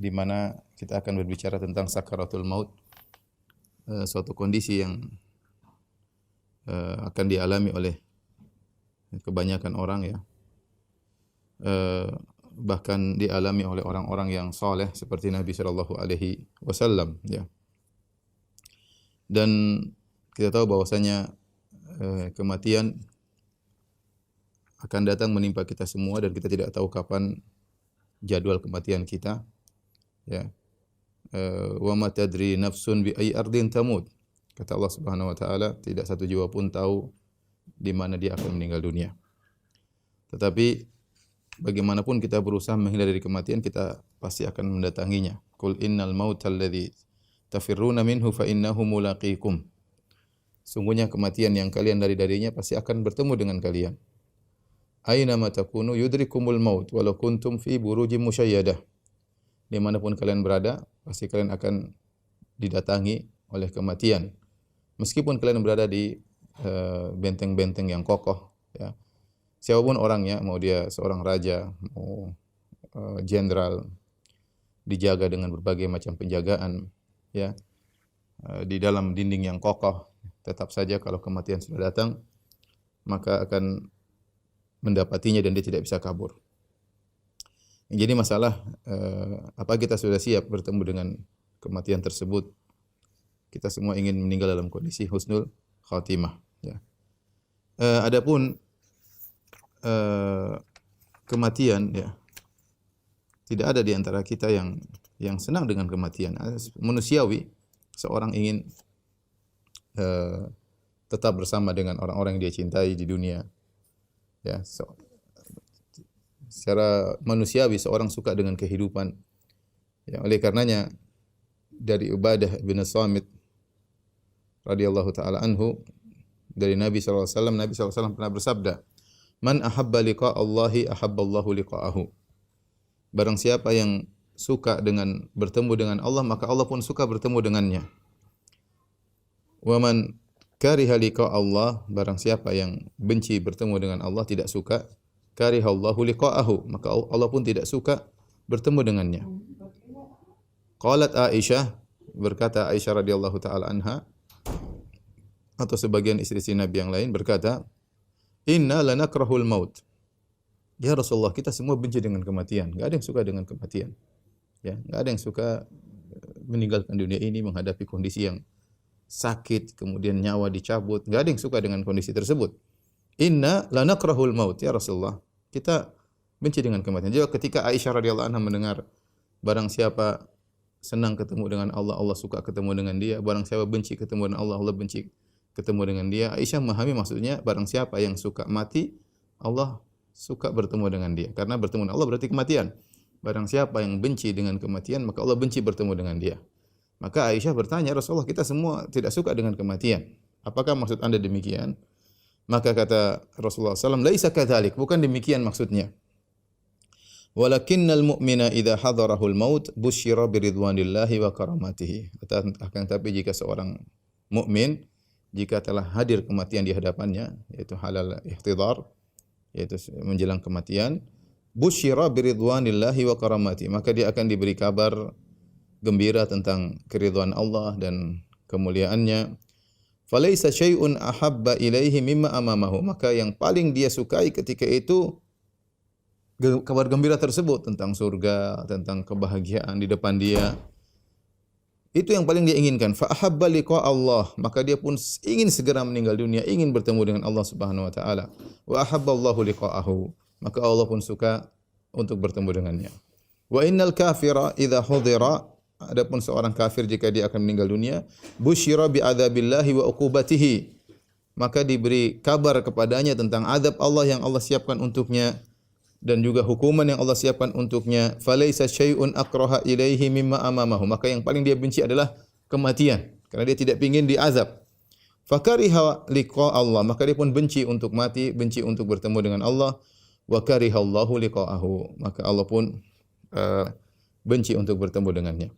di mana kita akan berbicara tentang sakaratul maut, suatu kondisi yang akan dialami oleh kebanyakan orang ya. Bahkan dialami oleh orang-orang yang saleh seperti Nabi sallallahu alaihi wasallam ya. Dan kita tahu bahwasanya kematian akan datang menimpa kita semua dan kita tidak tahu kapan jadwal kematian kita ya. Wa ma tadri nafsun bi ayyi ardin tamut. Kata Allah Subhanahu wa taala, tidak satu jiwa pun tahu di mana dia akan meninggal dunia. Tetapi bagaimanapun kita berusaha menghindari dari kematian, kita pasti akan mendatanginya. Qul innal mautal ladzi tafirruna minhu fa innahu mulaqikum. Sungguhnya kematian yang kalian lari darinya pasti akan bertemu dengan kalian. Aina ma takunu yudrikumul maut walau kuntum fi burujim musyayyadah. Dimanapun kalian berada, pasti kalian akan didatangi oleh kematian. Meskipun kalian berada di benteng-benteng yang kokoh ya. Siapapun orangnya, mau dia seorang raja, mau jenderal, dijaga dengan berbagai macam penjagaan ya. Di dalam dinding yang kokoh, tetap saja kalau kematian sudah datang, maka akan mendapatinya dan dia tidak bisa kabur. Jadi masalah apa kita sudah siap bertemu dengan kematian tersebut? Kita semua ingin meninggal dalam kondisi husnul khatimah ya. Adapun kematian ya, tidak ada di antara kita yang senang dengan kematian. Manusiawi, seorang ingin tetap bersama dengan orang-orang yang dia cintai di dunia. Ya, secara manusiawi seorang suka dengan kehidupan. Ya, oleh karenanya dari Ubadah bin Samit radhiyallahu taala anhu, dari Nabi sallallahu alaihi wasallam, Nabi sallallahu alaihi wasallam pernah bersabda, "Man ahabba liqa Allahi ahabballahu liqa'ahu." Barang siapa yang suka dengan bertemu dengan Allah, maka Allah pun suka bertemu dengannya. Wa man kariha liqa Allah, barang siapa yang benci bertemu dengan Allah, tidak suka, karihallahu liqa'ahu, maka Allah pun tidak suka bertemu dengannya. Qalat Aisyah, berkata Aisyah radhiyallahu taala anha, atau sebagian istri-istri Nabi yang lain berkata, "Inna lanakrahul maut." Ya Rasulullah, kita semua benci dengan kematian. Enggak ada yang suka dengan kematian. Ya, enggak ada yang suka meninggalkan dunia ini menghadapi kondisi yang sakit, kemudian nyawa dicabut. Enggak ada yang suka dengan kondisi tersebut. Inna lanakrahul maut ya Rasulullah. Kita benci dengan kematian. Jadi ketika Aisyah radhiyallahu anha mendengar barang siapa senang ketemu dengan Allah, Allah suka ketemu dengan dia. Barang siapa benci ketemu dengan Allah, Allah benci ketemu dengan dia. Aisyah memahami maksudnya barang siapa yang suka mati, Allah suka bertemu dengan dia. Karena bertemu dengan Allah berarti kematian. Barang siapa yang benci dengan kematian, maka Allah benci bertemu dengan dia. Maka Aisyah bertanya, Rasulullah, kita semua tidak suka dengan kematian. Apakah maksud Anda demikian? Maka kata Rasulullah SAW, laisa kadzalik, bukan demikian maksudnya. Walakinnal mu'mina idza hadarahul maut busyira biridwanillahi wa karamatihi. Akan tapi jika seorang mukmin jika telah hadir kematian di hadapannya, yaitu halal ihtidar, yaitu menjelang kematian, busyira biridwanillahi wa karamatihi, maka dia akan diberi kabar gembira tentang keridhaan Allah dan kemuliaannya. Falaisa syai'un ahabba ilaihi mimma amamahu, maka yang paling dia sukai ketika itu kabar gembira tersebut tentang surga, tentang kebahagiaan di depan dia. Itu yang paling dia inginkan. Fa ahabba liqa Allah, maka dia pun ingin segera meninggal dunia, ingin bertemu dengan Allah Subhanahu wa taala. Wa ahabballahu liqa'ahu, maka Allah pun suka untuk bertemu dengannya. Wa innal kafira idza hudira, adapun seorang kafir jika dia akan meninggal dunia, busyira bi adzabillahi wa uqubatihi, maka diberi kabar kepadanya tentang azab Allah yang Allah siapkan untuknya dan juga hukuman yang Allah siapkan untuknya. Falaisa syai'un akraha ilaihi mimma amamahu, maka yang paling dia benci adalah kematian karena dia tidak ingin diazab. Fakariha liqa Allah, maka dia pun benci untuk mati, benci untuk bertemu dengan Allah. Wa karihallahu liqa'ahu, maka Allah pun benci untuk bertemu dengannya.